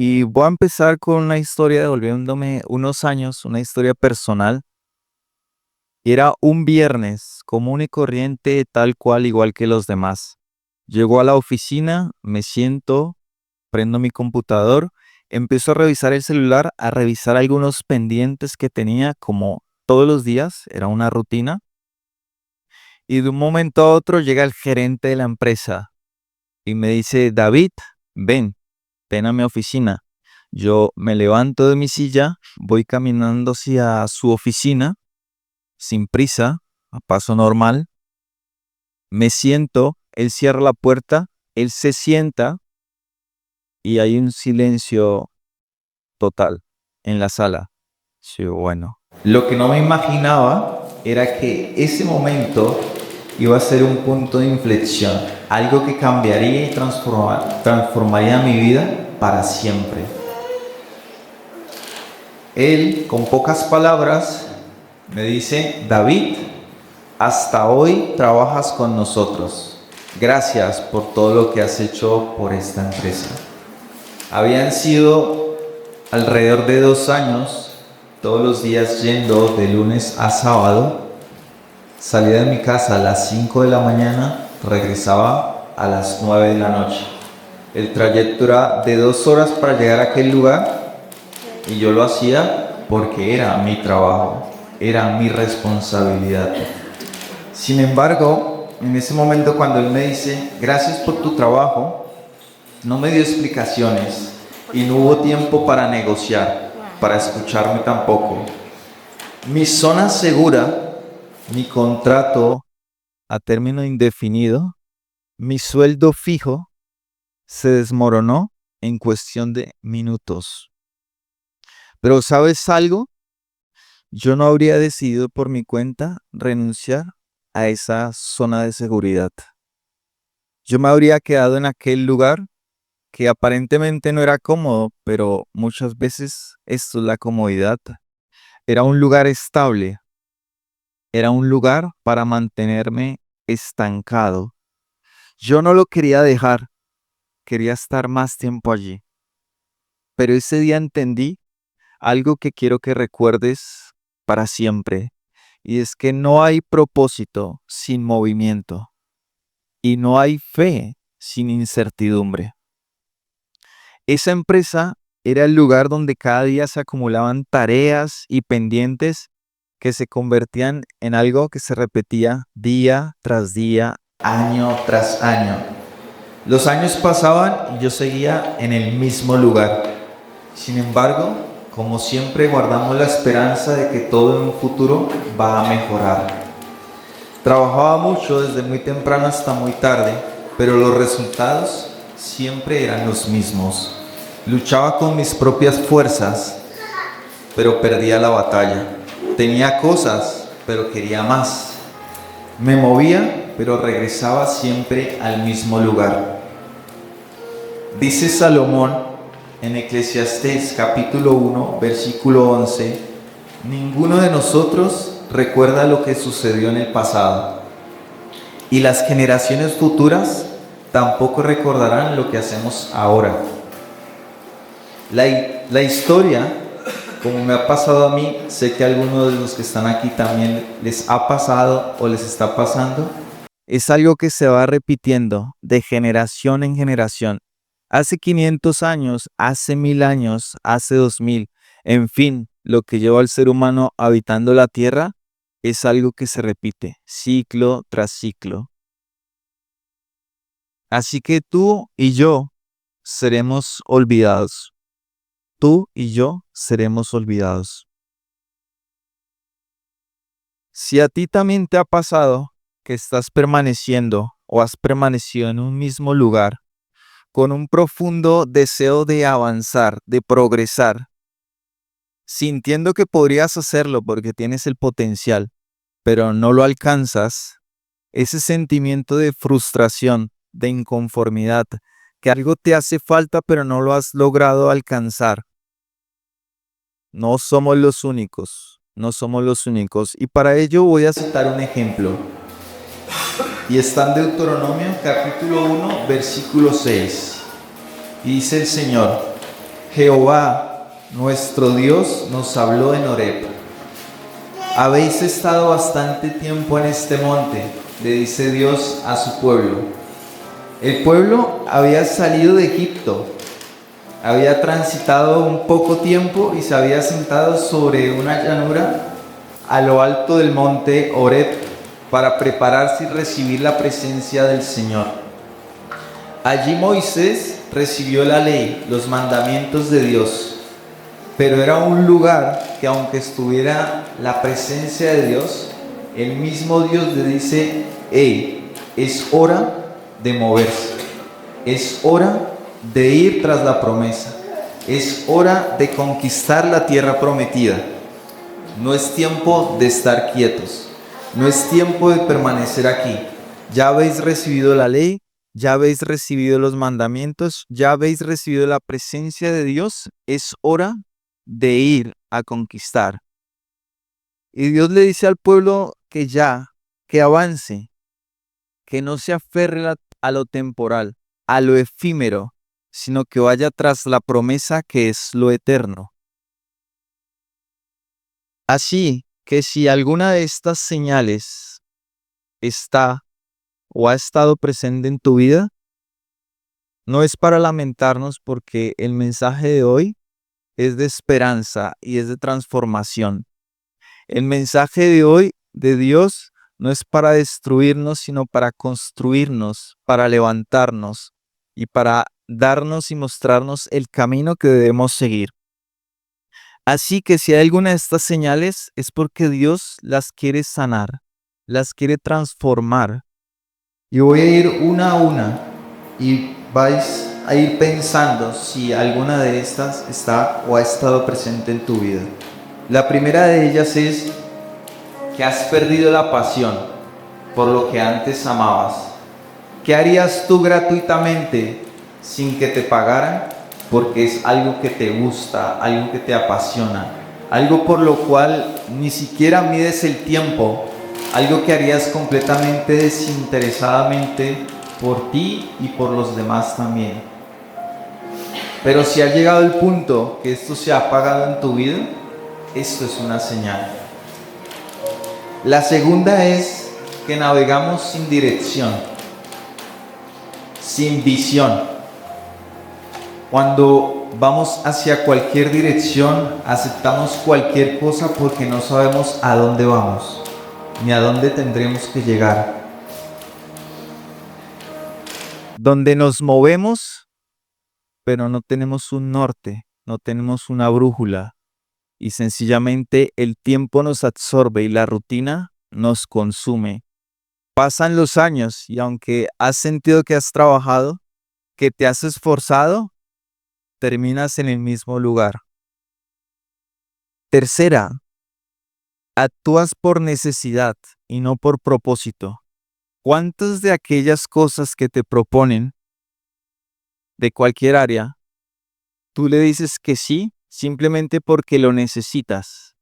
Y voy a empezar con una historia devolviéndome unos años, una historia personal. Era un viernes común y corriente, tal cual, igual que los demás. Llego a la oficina, me siento, prendo mi computador, empiezo a revisar el celular, a revisar algunos pendientes que tenía como todos los días, era una rutina. Y de un momento a otro llega el gerente de la empresa y me dice: David, ven a mi oficina. Yo me levanto de mi silla, voy caminando hacia su oficina, sin prisa, a paso normal. Me siento, él cierra la puerta, él se sienta y hay un silencio total en la sala. Sí, bueno. Lo que no me imaginaba era que ese momento iba a ser un punto de inflexión, algo que cambiaría y transformaría mi vida para siempre. Él, con pocas palabras, me dice: David, hasta hoy trabajas con nosotros. Gracias por todo lo que has hecho por esta empresa. Habían sido alrededor de 2 años, todos los días yendo de lunes a sábado. Salía de mi casa a las 5 de la mañana, regresaba a las 9 de la noche. El trayecto era de 2 horas para llegar a aquel lugar y yo lo hacía porque era mi trabajo, era mi responsabilidad. Sin embargo, en ese momento cuando él me dice: gracias por tu trabajo, no me dio explicaciones y no hubo tiempo para negociar, para escucharme tampoco. Mi zona segura, mi contrato a término indefinido, mi sueldo fijo, se desmoronó en cuestión de minutos. Pero ¿sabes algo? Yo no habría decidido por mi cuenta renunciar a esa zona de seguridad. Yo me habría quedado en aquel lugar que aparentemente no era cómodo, pero muchas veces esto es la comodidad. Era un lugar estable, era un lugar para mantenerme estancado. Yo no lo quería dejar, quería estar más tiempo allí. Pero ese día entendí algo que quiero que recuerdes para siempre, y es que no hay propósito sin movimiento, y no hay fe sin incertidumbre. Esa empresa era el lugar donde cada día se acumulaban tareas y pendientes que se convertían en algo que se repetía día tras día, año tras año. Los años pasaban y yo seguía en el mismo lugar. Sin embargo, como siempre, guardamos la esperanza de que todo en un futuro va a mejorar. Trabajaba mucho desde muy temprano hasta muy tarde, pero los resultados siempre eran los mismos. Luchaba con mis propias fuerzas, pero perdía la batalla. Tenía cosas, pero quería más. Me movía, pero regresaba siempre al mismo lugar. Dice Salomón en Eclesiastés capítulo 1, versículo 11: ninguno de nosotros recuerda lo que sucedió en el pasado, y las generaciones futuras tampoco recordarán lo que hacemos ahora. La historia, como me ha pasado a mí, sé que a algunos de los que están aquí también les ha pasado o les está pasando, es algo que se va repitiendo de generación en generación. Hace 500 años, hace 1000 años, hace 2000, en fin, lo que lleva al ser humano habitando la tierra es algo que se repite, ciclo tras ciclo. Así que tú y yo seremos olvidados. Tú y yo seremos olvidados. Si a ti también te ha pasado que estás permaneciendo o has permanecido en un mismo lugar, con un profundo deseo de avanzar, de progresar, sintiendo que podrías hacerlo porque tienes el potencial, pero no lo alcanzas, ese sentimiento de frustración, de inconformidad, que algo te hace falta pero no lo has logrado alcanzar. No somos los únicos, no somos los únicos. Y para ello voy a citar un ejemplo. Y está en Deuteronomio capítulo 1, versículo 6. Y dice el Señor: Jehová, nuestro Dios, nos habló en Horeb. Habéis estado bastante tiempo en este monte, le dice Dios a su pueblo. El pueblo había salido de Egipto, había transitado un poco tiempo y se había sentado sobre una llanura a lo alto del monte Horeb para prepararse y recibir la presencia del Señor. Allí Moisés recibió la ley, los mandamientos de Dios, pero era un lugar que aunque estuviera la presencia de Dios, el mismo Dios le dice: hey, es hora de moverse, es hora de ir tras la promesa, es hora de conquistar la tierra prometida. No es tiempo de estar quietos, no es tiempo de permanecer aquí. Ya habéis recibido la ley, ya habéis recibido los mandamientos, ya habéis recibido la presencia de Dios, es hora de ir a conquistar. Y Dios le dice al pueblo que que avance, que no se aferre a lo temporal, a lo efímero, sino que vaya tras la promesa que es lo eterno. Así que si alguna de estas señales está o ha estado presente en tu vida, no es para lamentarnos, porque el mensaje de hoy es de esperanza y es de transformación. El mensaje de hoy de Dios no es para destruirnos, sino para construirnos, para levantarnos y para darnos y mostrarnos el camino que debemos seguir. Así que si hay alguna de estas señales, es porque Dios las quiere sanar, las quiere transformar. Y voy a ir una a una y vais a ir pensando si alguna de estas está o ha estado presente en tu vida. La primera de ellas es que has perdido la pasión por lo que antes amabas. ¿Qué harías tú gratuitamente sin que te pagaran? Porque es algo que te gusta, algo que te apasiona, algo por lo cual ni siquiera mides el tiempo, algo que harías completamente desinteresadamente por ti y por los demás también. Pero si ha llegado el punto que esto se ha apagado en tu vida, esto es una señal. La segunda es que navegamos sin dirección, sin visión. Cuando vamos hacia cualquier dirección, aceptamos cualquier cosa porque no sabemos a dónde vamos, ni a dónde tendremos que llegar. Donde nos movemos, pero no tenemos un norte, no tenemos una brújula, y sencillamente el tiempo nos absorbe y la rutina nos consume. Pasan los años y aunque has sentido que has trabajado, que te has esforzado, terminas en el mismo lugar. Tercera, actúas por necesidad y no por propósito. ¿Cuántas de aquellas cosas que te proponen de cualquier área, tú le dices que sí simplemente porque lo necesitas,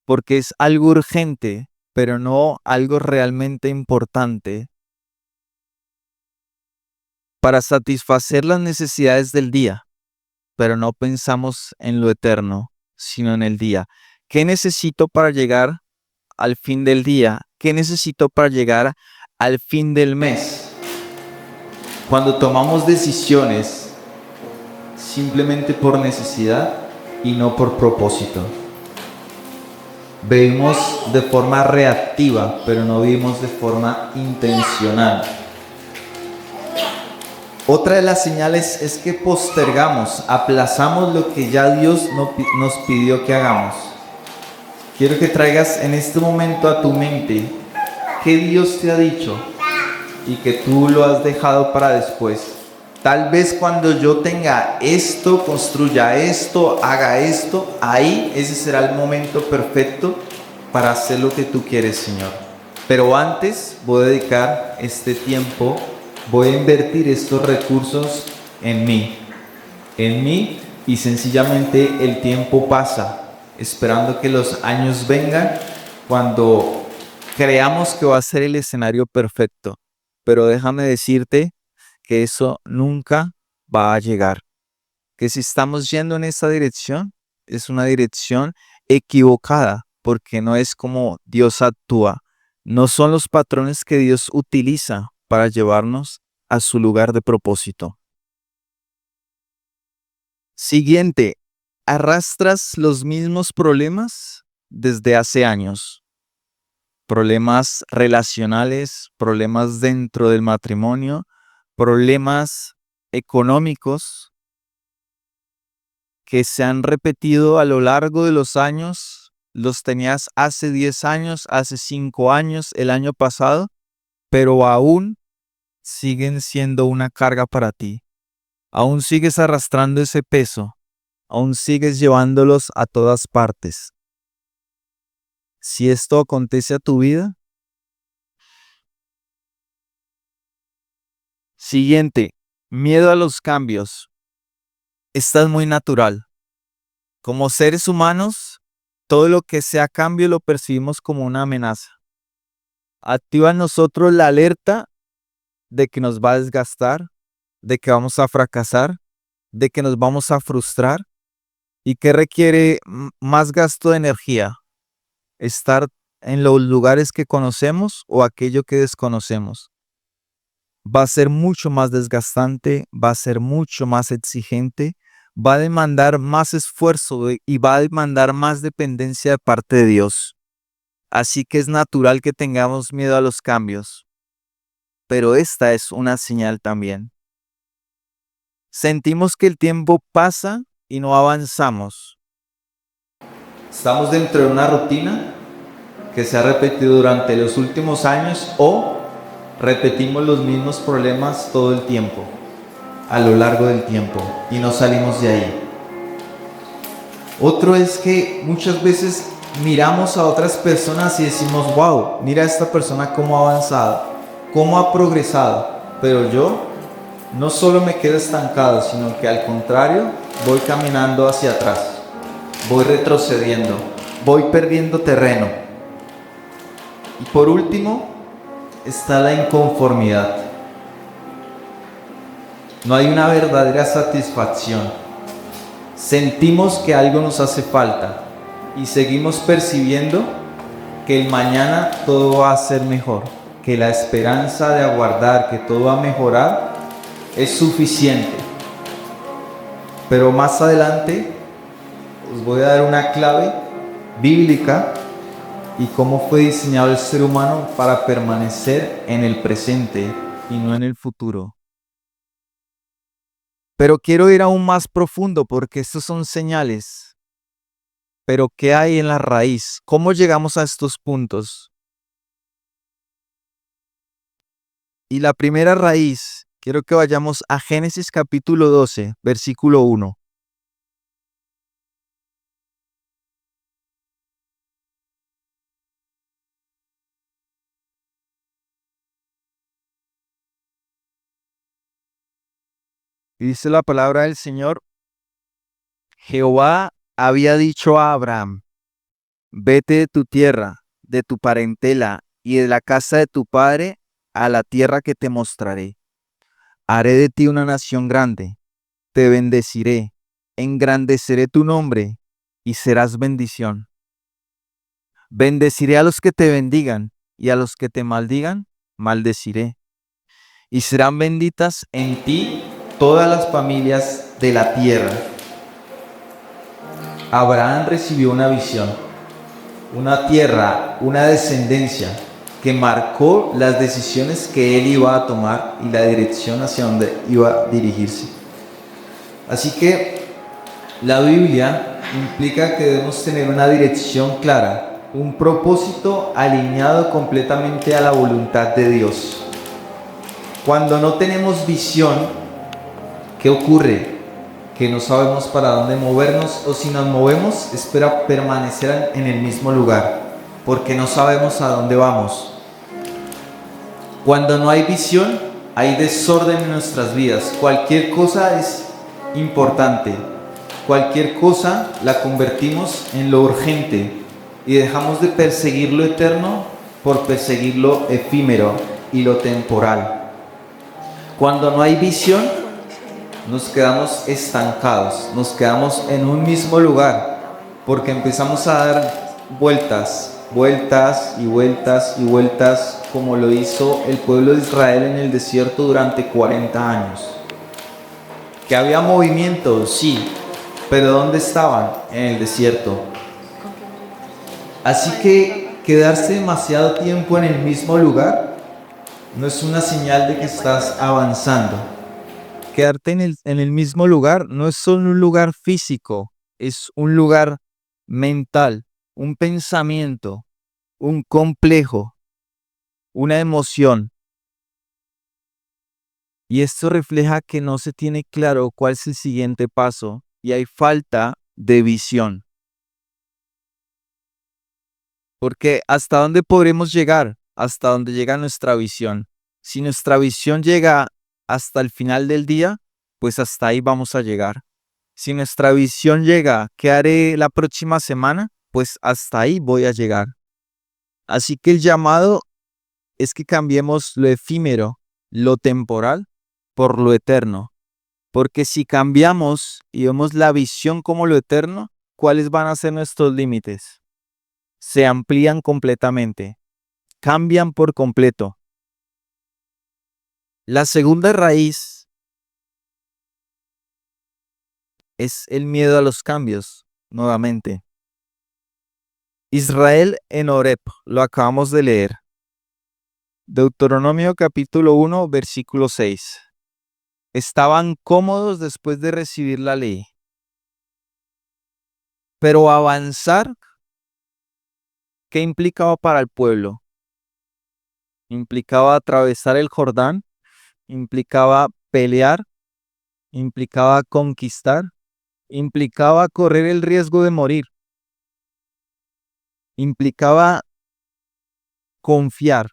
porque es algo urgente, pero no algo realmente importante, para satisfacer las necesidades del día, pero no pensamos en lo eterno, sino en el día? ¿Qué necesito para llegar al fin del día? ¿Qué necesito para llegar al fin del mes? Cuando tomamos decisiones simplemente por necesidad y no por propósito, vivimos de forma reactiva, pero no vivimos de forma intencional. Otra de las señales es que postergamos, aplazamos lo que ya Dios nos pidió que hagamos. Quiero que traigas en este momento a tu mente qué Dios te ha dicho y que tú lo has dejado para después. Tal vez cuando yo tenga esto, construya esto, haga esto, ahí ese será el momento perfecto para hacer lo que tú quieres, Señor. Pero antes voy a dedicar este tiempo, voy a invertir estos recursos en mí, y sencillamente el tiempo pasa, esperando que los años vengan cuando creamos que va a ser el escenario perfecto. Pero déjame decirte que eso nunca va a llegar. que si estamos yendo en esa dirección, es una dirección equivocada, porque no es como Dios actúa. No son los patrones que Dios utiliza para llevarnos a su lugar de propósito. Siguiente, arrastras los mismos problemas desde hace años. Problemas relacionales, problemas dentro del matrimonio, problemas económicos que se han repetido a lo largo de los años. Los tenías hace 10 años, hace 5 años, el año pasado, pero aún siguen siendo una carga para ti. Aún sigues arrastrando ese peso, aún sigues llevándolos a todas partes. Si esto acontece a tu vida. Siguiente, miedo a los cambios. Esta es muy natural. Como seres humanos, todo lo que sea cambio lo percibimos como una amenaza. Activa en nosotros la alerta de que nos va a desgastar, de que vamos a fracasar, de que nos vamos a frustrar y que requiere más gasto de energía. Estar en los lugares que conocemos o aquello que desconocemos. Va a ser mucho más desgastante, va a ser mucho más exigente, va a demandar más esfuerzo y va a demandar más dependencia de parte de Dios. Así que es natural que tengamos miedo a los cambios. Pero esta es una señal también. Sentimos que el tiempo pasa y no avanzamos. Estamos dentro de una rutina que se ha repetido durante los últimos años o repetimos los mismos problemas todo el tiempo, a lo largo del tiempo, y no salimos de ahí. Otro es que muchas veces miramos a otras personas y decimos, wow, mira a esta persona cómo ha avanzado, cómo ha progresado, pero yo no solo me quedo estancado, sino que al contrario, voy caminando hacia atrás, voy retrocediendo, voy perdiendo terreno. Y por último, está la inconformidad. No hay una verdadera satisfacción. Sentimos que algo nos hace falta y seguimos percibiendo que el mañana todo va a ser mejor, que la esperanza de aguardar que todo va a mejorar es suficiente. Pero más adelante os voy a dar una clave bíblica y cómo fue diseñado el ser humano para permanecer en el presente y no en el futuro. Pero quiero ir aún más profundo porque estos son señales. Pero ¿qué hay en la raíz? ¿Cómo llegamos a estos puntos? Y la primera raíz, quiero que vayamos a Génesis capítulo 12, versículo 1. Y dice la palabra del Señor: Jehová había dicho a Abraham: vete de tu tierra, de tu parentela y de la casa de tu padre a la tierra que te mostraré. Haré de ti una nación grande, te bendeciré, engrandeceré tu nombre y serás bendición. Bendeciré a los que te bendigan y a los que te maldigan, maldeciré. Y serán benditas en ti todas las familias de la tierra. Abraham recibió una visión, una tierra, una descendencia que marcó las decisiones que él iba a tomar y la dirección hacia donde iba a dirigirse. Así que la Biblia implica que debemos tener una dirección clara, un propósito alineado completamente a la voluntad de Dios. Cuando no tenemos visión, ¿qué ocurre? Que no sabemos para dónde movernos, o si nos movemos es para permanecer en el mismo lugar, porque no sabemos a dónde vamos. Cuando no hay visión, hay desorden en nuestras vidas. Cualquier cosa es importante. Cualquier cosa la convertimos en lo urgente y dejamos de perseguir lo eterno por perseguir lo efímero y lo temporal. Cuando no hay visión, nos quedamos estancados, nos quedamos en un mismo lugar, porque empezamos a dar vueltas, vueltas y vueltas y vueltas, como lo hizo el pueblo de Israel en el desierto durante 40 años. ¿Que había movimiento? Sí, pero ¿dónde estaban? En el desierto. Así que quedarse demasiado tiempo en el mismo lugar no es una señal de que estás avanzando. Quedarte en el mismo lugar no es solo un lugar físico, es un lugar mental, un pensamiento, un complejo, una emoción. Y esto refleja que no se tiene claro cuál es el siguiente paso y hay falta de visión. Porque ¿hasta dónde podremos llegar? Hasta donde llega nuestra visión. Si nuestra visión llega hasta el final del día, pues hasta ahí vamos a llegar. Si nuestra visión llega, ¿qué haré la próxima semana? Pues hasta ahí voy a llegar. Así que el llamado es que cambiemos lo efímero, lo temporal, por lo eterno. Porque si cambiamos y vemos la visión como lo eterno, ¿cuáles van a ser nuestros límites? Se amplían completamente, cambian por completo. La segunda raíz es el miedo a los cambios, nuevamente. Israel en Horeb, lo acabamos de leer. Deuteronomio capítulo 1, versículo 6. Estaban cómodos después de recibir la ley. Pero avanzar, ¿qué implicaba para el pueblo? Implicaba atravesar el Jordán, implicaba pelear, implicaba conquistar, implicaba correr el riesgo de morir, implicaba confiar,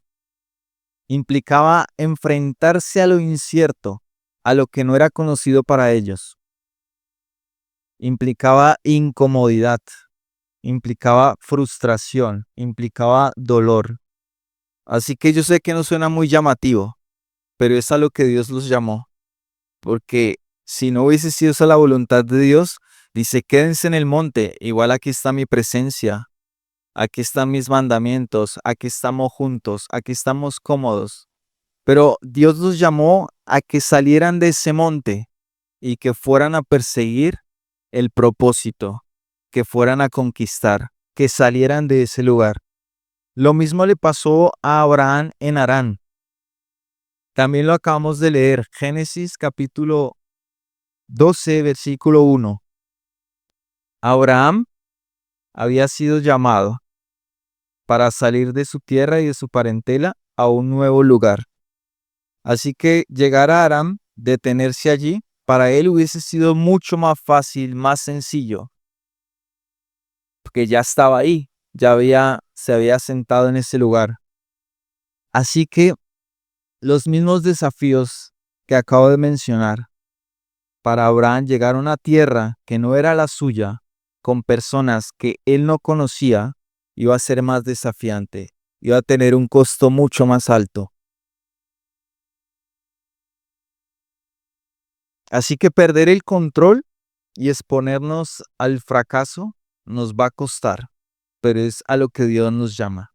implicaba enfrentarse a lo incierto, a lo que no era conocido para ellos. Implicaba incomodidad, implicaba frustración, implicaba dolor. Así que yo sé que no suena muy llamativo, pero es a lo que Dios los llamó. Porque si no hubiese sido esa la voluntad de Dios, dice, quédense en el monte, igual aquí está mi presencia, aquí están mis mandamientos, aquí estamos juntos, aquí estamos cómodos. Pero Dios los llamó a que salieran de ese monte y que fueran a perseguir el propósito, que fueran a conquistar, que salieran de ese lugar. Lo mismo le pasó a Abraham en Harán. También lo acabamos de leer, Génesis capítulo 12, versículo 1. Abraham había sido llamado para salir de su tierra y de su parentela a un nuevo lugar. Así que llegar a Harán, detenerse allí, para él hubiese sido mucho más fácil, más sencillo, porque ya estaba ahí, se había sentado en ese lugar. Así que los mismos desafíos que acabo de mencionar, para Abraham llegar a una tierra que no era la suya, con personas que él no conocía, iba a ser más desafiante, iba a tener un costo mucho más alto. Así que perder el control y exponernos al fracaso nos va a costar, pero es a lo que Dios nos llama.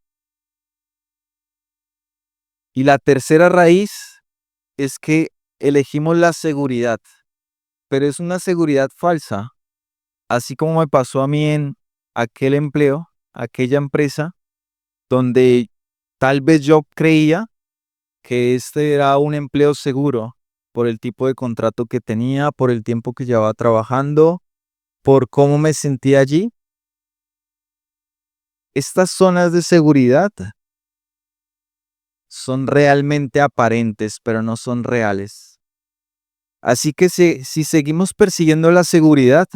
Y la tercera raíz es que elegimos la seguridad, pero es una seguridad falsa, así como me pasó a mí en aquel empleo, aquella empresa, donde tal vez yo creía que este era un empleo seguro por el tipo de contrato que tenía, por el tiempo que llevaba trabajando, por cómo me sentía allí. Estas zonas de seguridad son realmente aparentes, pero no son reales. Así que si seguimos persiguiendo la seguridad,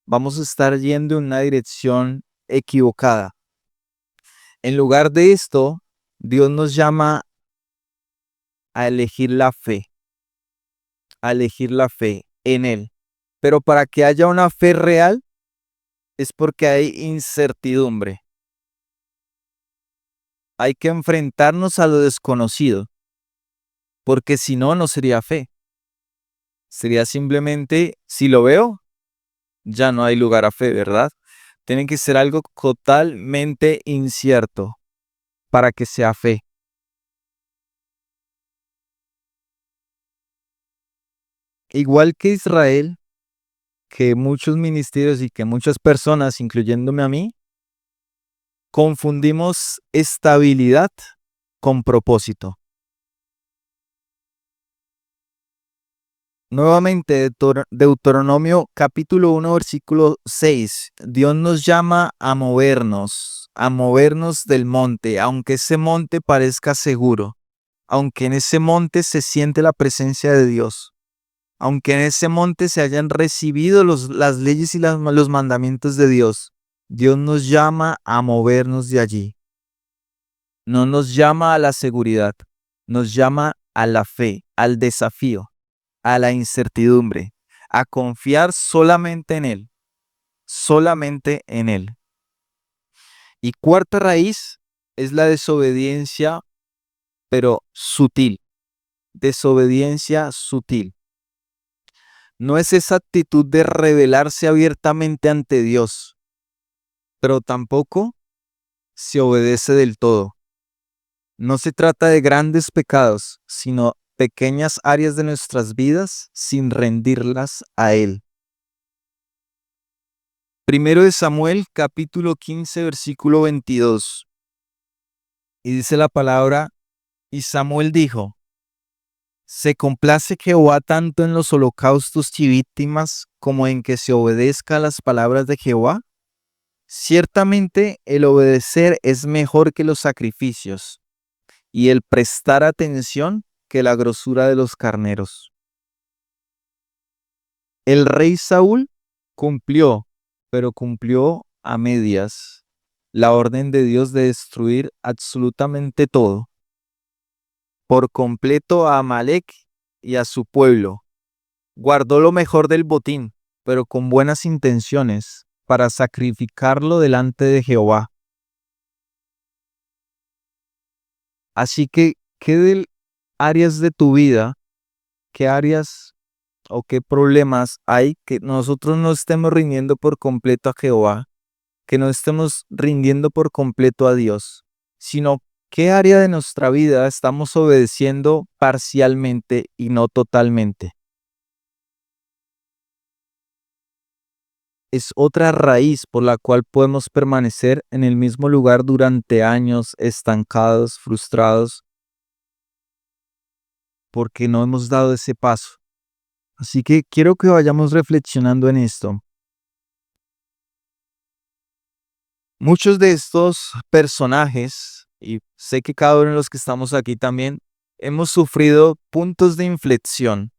vamos a estar yendo en una dirección equivocada. En lugar de esto, Dios nos llama a elegir la fe en Él. Pero para que haya una fe real es porque hay incertidumbre. Hay que enfrentarnos a lo desconocido, porque si no, no sería fe. Sería simplemente, si lo veo, ya no hay lugar a fe, ¿verdad? Tiene que ser algo totalmente incierto para que sea fe. Igual que Israel, que muchos ministerios y que muchas personas, incluyéndome a mí, confundimos estabilidad con propósito. Nuevamente, Deuteronomio capítulo 1, versículo 6. Dios nos llama a movernos del monte, aunque ese monte parezca seguro, aunque en ese monte se siente la presencia de Dios, aunque en ese monte se hayan recibido las leyes y los mandamientos de Dios. Dios nos llama a movernos de allí. No nos llama a la seguridad, nos llama a la fe, al desafío, a la incertidumbre, a confiar solamente en Él. Y cuarta raíz es la desobediencia, pero sutil, desobediencia sutil. No es esa actitud de rebelarse abiertamente ante Dios, pero tampoco se obedece del todo. No se trata de grandes pecados, sino pequeñas áreas de nuestras vidas sin rendirlas a Él. Primero de Samuel, capítulo 15, versículo 22. Y dice la palabra, y Samuel dijo, ¿se complace Jehová tanto en los holocaustos y víctimas como en que se obedezca a las palabras de Jehová? Ciertamente el obedecer es mejor que los sacrificios, y el prestar atención que la grosura de los carneros. El rey Saúl cumplió, pero cumplió a medias, la orden de Dios de destruir absolutamente todo, por completo a Amalek y a su pueblo. Guardó lo mejor del botín, pero con buenas intenciones, para sacrificarlo delante de Jehová. Así que, ¿qué áreas de tu vida, qué áreas o qué problemas hay que nosotros no estemos rindiendo por completo a Jehová, que no estemos rindiendo por completo a Dios, sino qué área de nuestra vida estamos obedeciendo parcialmente y no totalmente? Es otra raíz por la cual podemos permanecer en el mismo lugar durante años, estancados, frustrados, porque no hemos dado ese paso. Así que quiero que vayamos reflexionando en esto. Muchos de estos personajes, y sé que cada uno de los que estamos aquí también, hemos sufrido puntos de inflexión.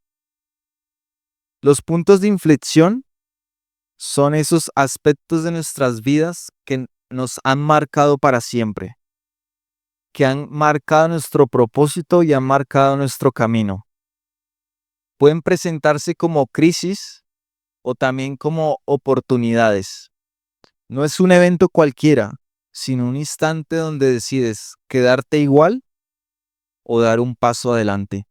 Los puntos de inflexión son esos aspectos de nuestras vidas que nos han marcado para siempre, que han marcado nuestro propósito y han marcado nuestro camino. Pueden presentarse como crisis o también como oportunidades. No es un evento cualquiera, sino un instante donde decides quedarte igual o dar un paso adelante.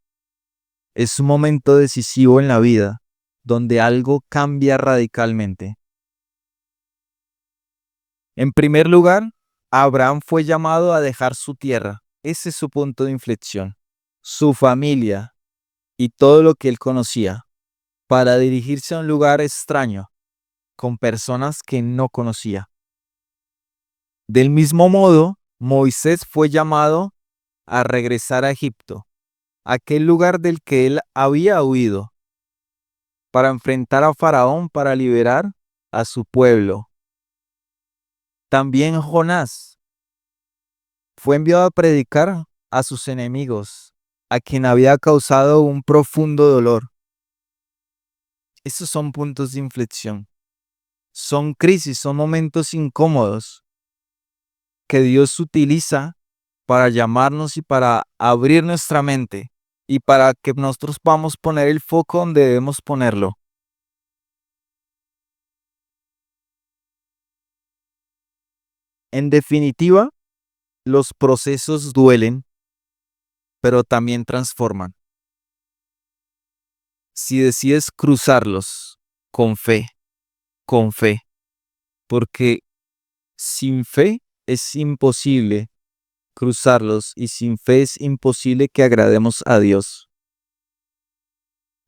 Es un momento decisivo en la vida, donde algo cambia radicalmente. En primer lugar, Abraham fue llamado a dejar su tierra. Ese es su punto de inflexión. Su familia y todo lo que él conocía, para dirigirse a un lugar extraño, con personas que no conocía. Del mismo modo, Moisés fue llamado a regresar a Egipto, aquel lugar del que él había huido, para enfrentar a Faraón para liberar a su pueblo. También Jonás fue enviado a predicar a sus enemigos, a quien había causado un profundo dolor. Estos son puntos de inflexión. Son crisis, son momentos incómodos que Dios utiliza para llamarnos y para abrir nuestra mente y para que nosotros podamos poner el foco donde debemos ponerlo. En definitiva, los procesos duelen, pero también transforman. si decides cruzarlos con fe, porque sin fe es imposible cruzarlos y sin fe es imposible que agrademos a Dios.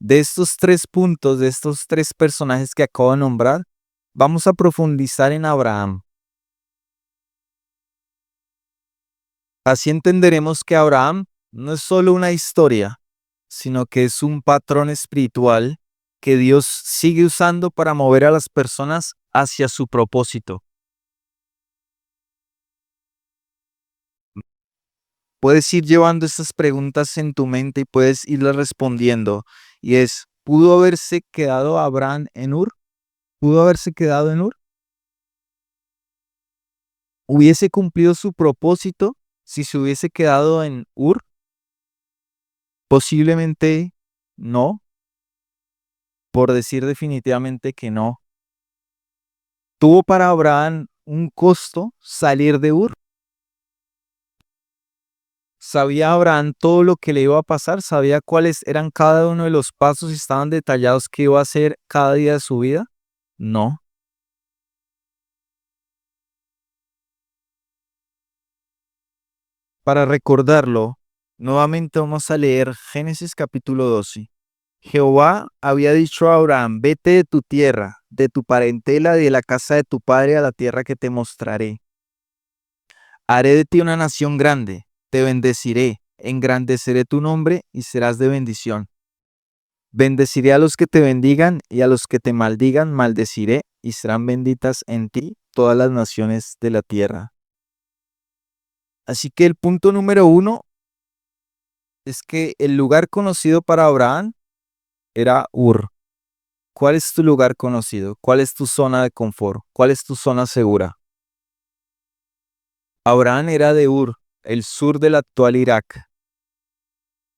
De estos tres puntos, de estos tres personajes que acabo de nombrar, vamos a profundizar en Abraham. Así entenderemos que Abraham no es solo una historia, sino que es un patrón espiritual que Dios sigue usando para mover a las personas hacia su propósito. Puedes ir llevando estas preguntas en tu mente y puedes irlas respondiendo. Y es, ¿pudo haberse quedado Abraham en Ur? ¿Pudo haberse quedado en Ur? ¿Hubiese cumplido su propósito si se hubiese quedado en Ur? Posiblemente no, por decir definitivamente que no. ¿Tuvo para Abraham un costo salir de Ur? ¿Sabía Abraham todo lo que le iba a pasar? ¿Sabía cuáles eran cada uno de los pasos y estaban detallados que iba a hacer cada día de su vida? No. Para recordarlo, nuevamente vamos a leer Génesis capítulo 12. Jehová había dicho a Abraham, vete de tu tierra, de tu parentela y de la casa de tu padre a la tierra que te mostraré. Haré de ti una nación grande, te bendeciré, engrandeceré tu nombre y serás de bendición. Bendeciré a los que te bendigan y a los que te maldigan maldeciré y serán benditas en ti todas las naciones de la tierra. Así que el punto número 1 es que el lugar conocido para Abraham era Ur. ¿Cuál es tu lugar conocido? ¿Cuál es tu zona de confort? ¿Cuál es tu zona segura? Abraham era de Ur, el sur del actual Irak.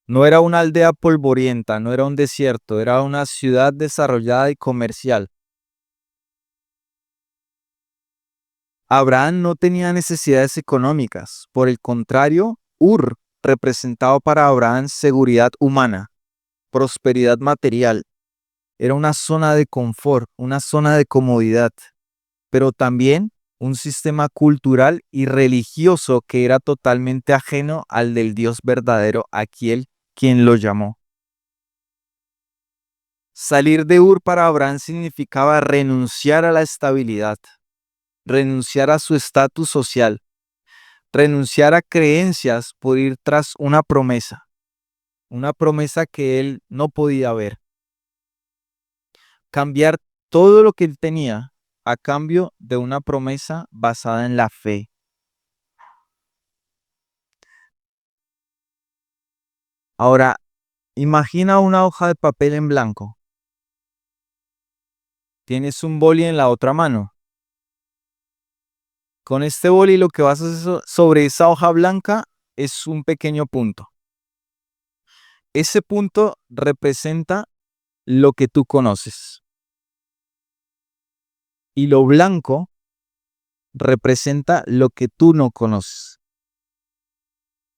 No era una aldea polvorienta, no era un desierto, era una ciudad desarrollada y comercial. Abraham no tenía necesidades económicas. Por el contrario, Ur representaba para Abraham seguridad humana, prosperidad material. Era una zona de confort, una zona de comodidad, pero también un sistema cultural y religioso que era totalmente ajeno al del Dios verdadero, aquel quien lo llamó. Salir de Ur para Abraham significaba renunciar a la estabilidad, renunciar a su estatus social, renunciar a creencias por ir tras una promesa que él no podía ver. Cambiar todo lo que él tenía a cambio de una promesa basada en la fe. Ahora, imagina una hoja de papel en blanco. Tienes un boli en la otra mano. Con este boli lo que vas a hacer sobre esa hoja blanca es un pequeño punto. Ese punto representa lo que tú conoces. Y lo blanco representa lo que tú no conoces.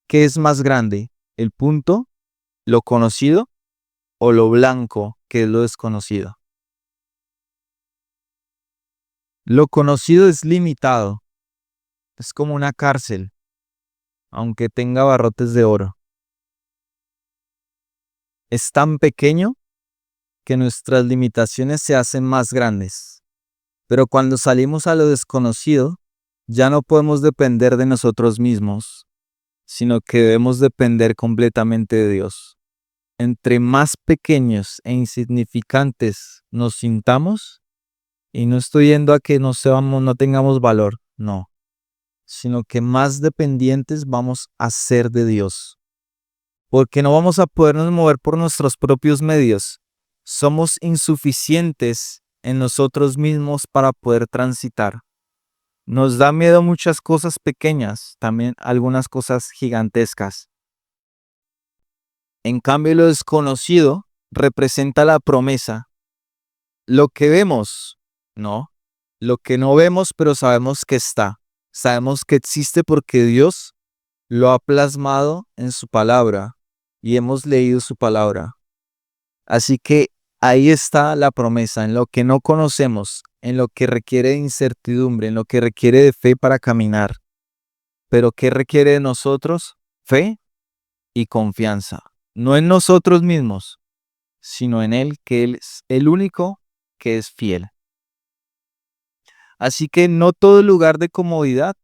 ¿Qué es más grande? ¿El punto, lo conocido, o lo blanco, que es lo desconocido? Lo conocido es limitado. Es como una cárcel, aunque tenga barrotes de oro. Es tan pequeño que nuestras limitaciones se hacen más grandes. Pero cuando salimos a lo desconocido, ya no podemos depender de nosotros mismos, sino que debemos depender completamente de Dios. Entre más pequeños e insignificantes nos sintamos, y no estoy yendo a que no tengamos valor, no, sino que más dependientes vamos a ser de Dios. Porque no vamos a podernos mover por nuestros propios medios. Somos insuficientes en nosotros mismos para poder transitar. Nos da miedo muchas cosas pequeñas, también algunas cosas gigantescas. En cambio, lo desconocido representa la promesa. Lo que vemos, no. Lo que no vemos, pero sabemos que está. Sabemos que existe porque Dios lo ha plasmado en su palabra y hemos leído su palabra. Así que ahí está la promesa, en lo que no conocemos, en lo que requiere de incertidumbre, en lo que requiere de fe para caminar. Pero ¿qué requiere de nosotros? Fe y confianza. No en nosotros mismos, sino en Él, que Él es el único que es fiel. Así que no todo lugar de comodidad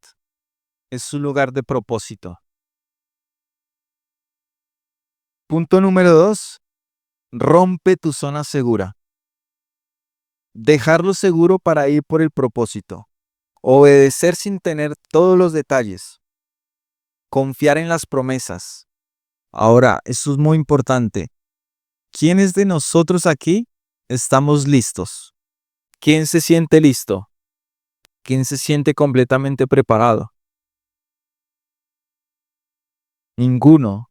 es un lugar de propósito. Punto número 2. Rompe tu zona segura. Dejarlo seguro para ir por el propósito. Obedecer sin tener todos los detalles. Confiar en las promesas. Ahora, eso es muy importante. ¿Quiénes de nosotros aquí estamos listos? ¿Quién se siente listo? ¿Quién se siente completamente preparado? Ninguno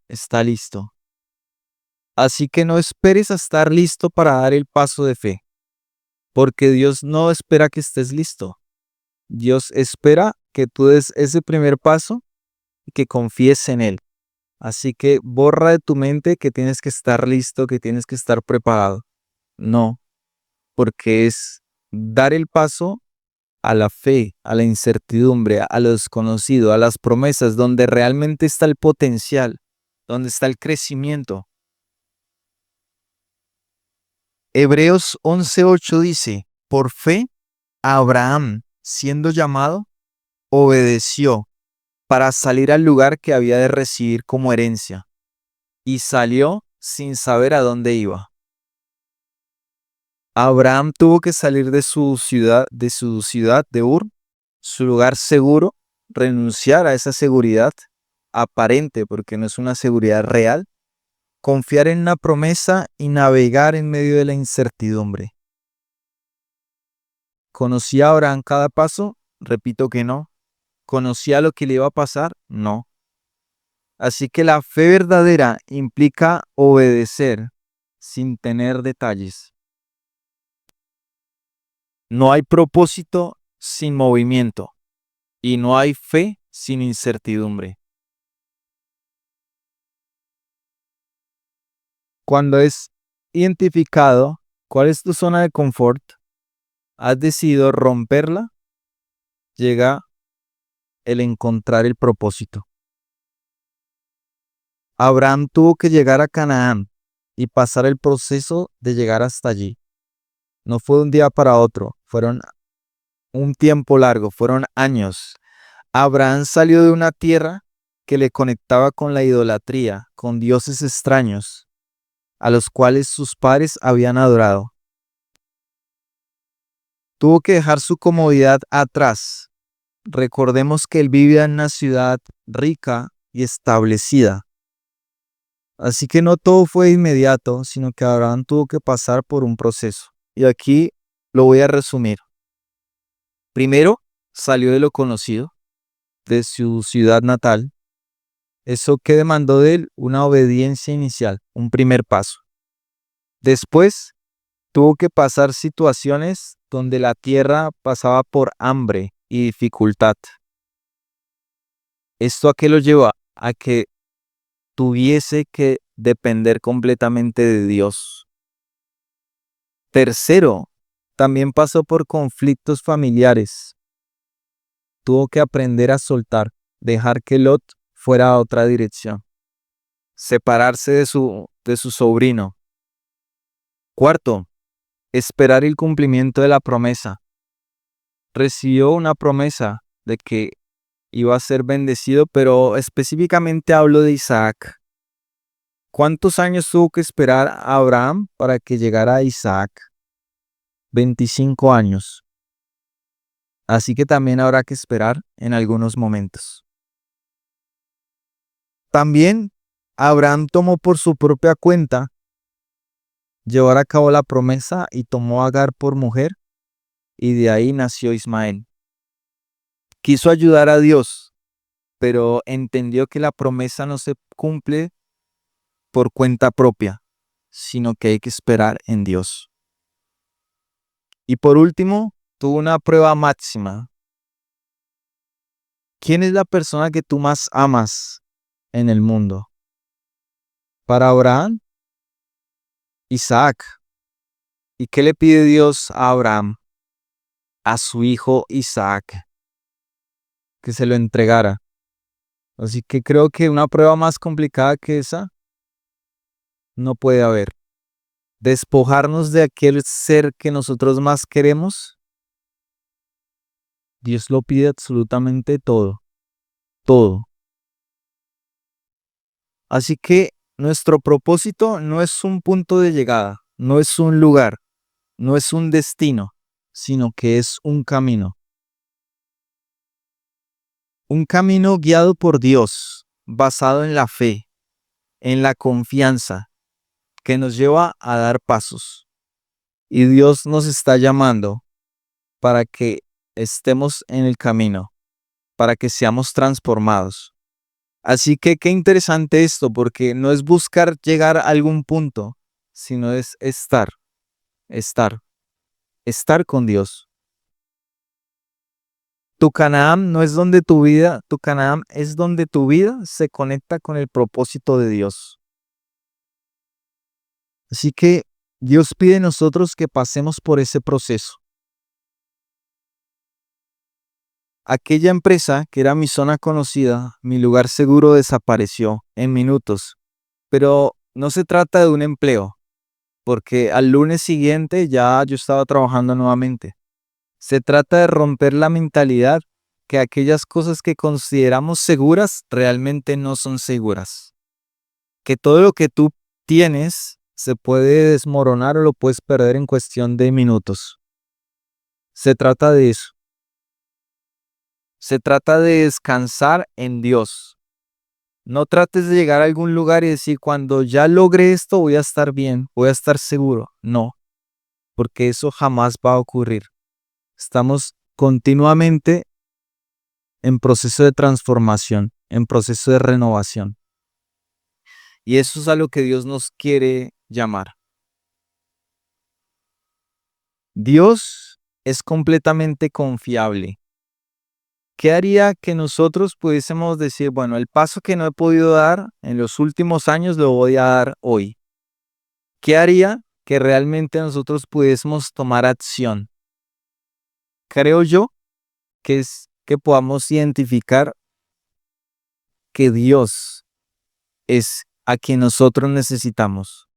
está listo. Así que no esperes a estar listo para dar el paso de fe, porque Dios no espera que estés listo. Dios espera que tú des ese primer paso y que confíes en Él. Así que borra de tu mente que tienes que estar listo, que tienes que estar preparado. No, porque es dar el paso a la fe, a la incertidumbre, a lo desconocido, a las promesas, donde realmente está el potencial, donde está el crecimiento. Hebreos 11:8 dice, por fe, Abraham, siendo llamado, obedeció para salir al lugar que había de recibir como herencia, y salió sin saber a dónde iba. Abraham tuvo que salir de su ciudad de Ur, su lugar seguro, renunciar a esa seguridad aparente, porque no es una seguridad real, confiar en una promesa y navegar en medio de la incertidumbre. ¿Conocía a Abraham cada paso? Repito que no. ¿Conocía lo que le iba a pasar? No. Así que la fe verdadera implica obedecer sin tener detalles. No hay propósito sin movimiento y no hay fe sin incertidumbre. Cuando es identificado cuál es tu zona de confort, has decidido romperla, llega el encontrar el propósito. Abraham tuvo que llegar a Canaán y pasar el proceso de llegar hasta allí. No fue de un día para otro, fueron un tiempo largo, fueron años. Abraham salió de una tierra que le conectaba con la idolatría, con dioses extraños, a los cuales sus padres habían adorado. Tuvo que dejar su comodidad atrás. Recordemos que él vivía en una ciudad rica y establecida. Así que no todo fue inmediato, sino que Abraham tuvo que pasar por un proceso. Y aquí lo voy a resumir. Primero, salió de lo conocido, de su ciudad natal. Eso que demandó de él una obediencia inicial, un primer paso. Después, tuvo que pasar situaciones donde la tierra pasaba por hambre y dificultad. ¿Esto a qué lo lleva? A que tuviese que depender completamente de Dios. Tercero, también pasó por conflictos familiares. Tuvo que aprender a soltar, dejar que Lot fuera a otra dirección, separarse de su sobrino. Cuarto, esperar el cumplimiento de la promesa. Recibió una promesa de que iba a ser bendecido, pero específicamente hablo de Isaac. ¿Cuántos años tuvo que esperar a Abraham para que llegara a Isaac? 25 años. Así que también habrá que esperar en algunos momentos. También Abraham tomó por su propia cuenta llevar a cabo la promesa y tomó a Agar por mujer, y de ahí nació Ismael. Quiso ayudar a Dios, pero entendió que la promesa no se cumple por cuenta propia, sino que hay que esperar en Dios. Y por último, tuvo una prueba máxima. ¿Quién es la persona que tú más amas en el mundo? Para Abraham, Isaac. ¿Y qué le pide Dios a Abraham? A su hijo Isaac, que se lo entregara. Así que creo que una prueba más complicada que esa no puede haber. Despojarnos de aquel ser que nosotros más queremos, Dios lo pide absolutamente todo, todo. Así que nuestro propósito no es un punto de llegada, no es un lugar, no es un destino, sino que es un camino. Un camino guiado por Dios, basado en la fe, en la confianza, que nos lleva a dar pasos. Y Dios nos está llamando para que estemos en el camino, para que seamos transformados. Así que qué interesante esto, porque no es buscar llegar a algún punto, sino es estar, estar con Dios. Tu Canaán no es donde tu Canaán es donde tu vida se conecta con el propósito de Dios. Así que Dios pide a nosotros que pasemos por ese proceso. Aquella empresa que era mi zona conocida, mi lugar seguro desapareció en minutos. Pero no se trata de un empleo, porque al lunes siguiente ya yo estaba trabajando nuevamente. Se trata de romper la mentalidad que aquellas cosas que consideramos seguras realmente no son seguras. Que todo lo que tú tienes se puede desmoronar o lo puedes perder en cuestión de minutos. Se trata de eso. Se trata de descansar en Dios. No trates de llegar a algún lugar y decir, cuando ya logre esto voy a estar bien, voy a estar seguro. No, porque eso jamás va a ocurrir. Estamos continuamente en proceso de transformación, en proceso de renovación. Y eso es a lo que Dios nos quiere llamar. Dios es completamente confiable. ¿Qué haría que nosotros pudiésemos decir, bueno, el paso que no he podido dar en los últimos años lo voy a dar hoy? ¿Qué haría que realmente nosotros pudiésemos tomar acción? Creo yo que es que podamos identificar que Dios es a quien nosotros necesitamos,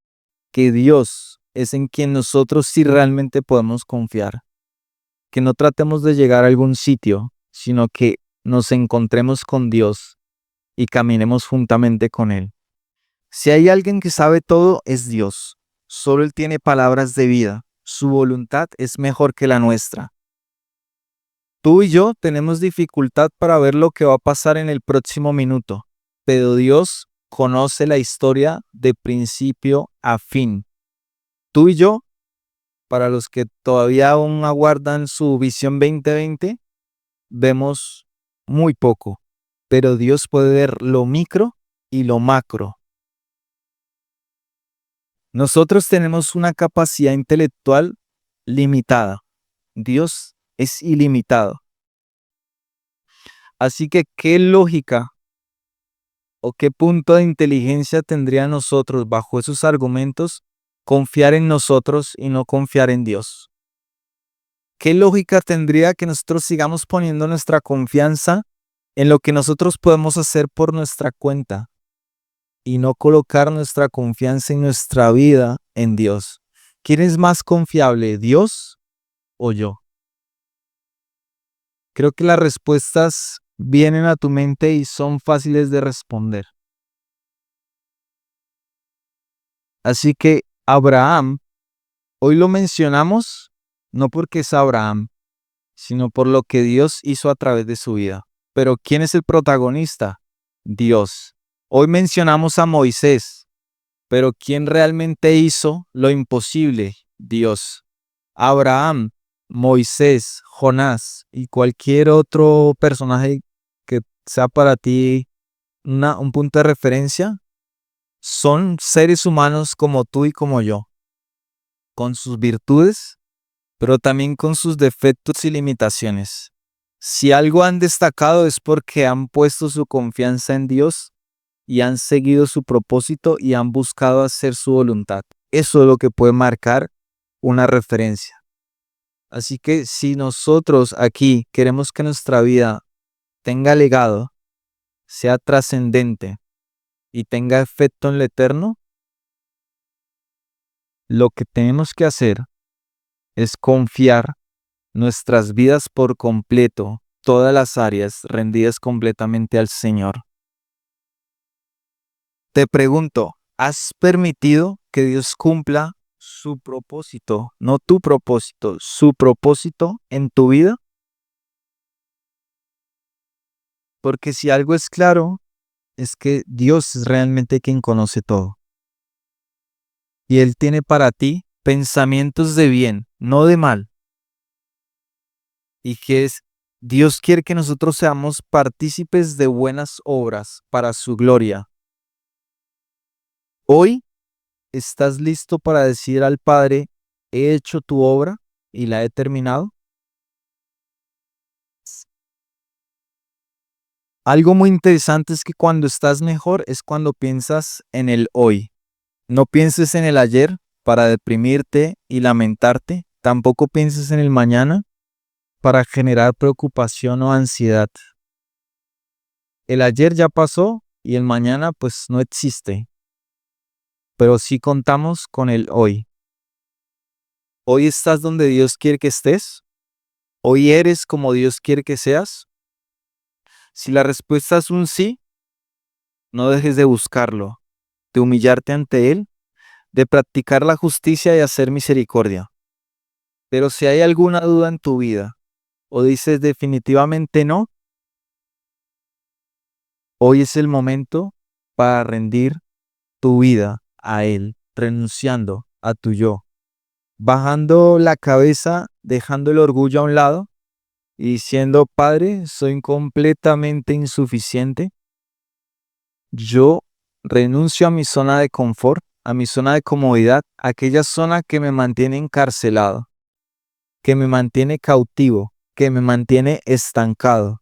que Dios es en quien nosotros sí realmente podemos confiar, que no tratemos de llegar a algún sitio, sino que nos encontremos con Dios y caminemos juntamente con Él. Si hay alguien que sabe todo, es Dios. Solo Él tiene palabras de vida. Su voluntad es mejor que la nuestra. Tú y yo tenemos dificultad para ver lo que va a pasar en el próximo minuto, pero Dios conoce la historia de principio a fin. Tú y yo, para los que todavía aún aguardan su visión 2020, vemos muy poco, pero Dios puede ver lo micro y lo macro. Nosotros tenemos una capacidad intelectual limitada. Dios es ilimitado. Así que, ¿qué lógica o qué punto de inteligencia tendría nosotros bajo esos argumentos confiar en nosotros y no confiar en Dios? ¿Qué lógica tendría que nosotros sigamos poniendo nuestra confianza en lo que nosotros podemos hacer por nuestra cuenta y no colocar nuestra confianza en nuestra vida en Dios? ¿Quién es más confiable, Dios o yo? Creo que las respuestas vienen a tu mente y son fáciles de responder. Así que Abraham, hoy lo mencionamos no porque es Abraham, sino por lo que Dios hizo a través de su vida. Pero ¿quién es el protagonista? Dios. Hoy mencionamos a Moisés, pero ¿quién realmente hizo lo imposible? Dios. Abraham, Moisés, Jonás y cualquier otro personaje que sea para ti un punto de referencia, son seres humanos como tú y como yo, con sus virtudes, pero también con sus defectos y limitaciones. Si algo han destacado es porque han puesto su confianza en Dios y han seguido su propósito y han buscado hacer su voluntad. eso es lo que puede marcar una referencia. Así que si nosotros aquí queremos que nuestra vida tenga legado, sea trascendente y tenga efecto en lo eterno, lo que tenemos que hacer es confiar nuestras vidas por completo, todas las áreas rendidas completamente al Señor. Te pregunto, ¿has permitido que Dios cumpla su propósito, no tu propósito, su propósito en tu vida? Porque si algo es claro, es que Dios es realmente quien conoce todo. Y Él tiene para ti pensamientos de bien, no de mal. Y que Dios quiere que nosotros seamos partícipes de buenas obras para su gloria. Hoy estás listo para decir al Padre, he hecho tu obra y la he terminado. Algo muy interesante es que cuando estás mejor es cuando piensas en el hoy. No pienses en el ayer para deprimirte y lamentarte. Tampoco pienses en el mañana para generar preocupación o ansiedad. El ayer ya pasó y el mañana pues no existe. Pero sí contamos con el hoy. Hoy estás donde Dios quiere que estés. Hoy eres como Dios quiere que seas. Si la respuesta es un sí, no dejes de buscarlo, de humillarte ante Él, de practicar la justicia y hacer misericordia. Pero si hay alguna duda en tu vida o dices definitivamente no, hoy es el momento para rendir tu vida a Él, renunciando a tu yo, bajando la cabeza, dejando el orgullo a un lado y diciendo, Padre, soy completamente insuficiente. Yo renuncio a mi zona de confort, a mi zona de comodidad, aquella zona que me mantiene encarcelado, que me mantiene cautivo, que me mantiene estancado.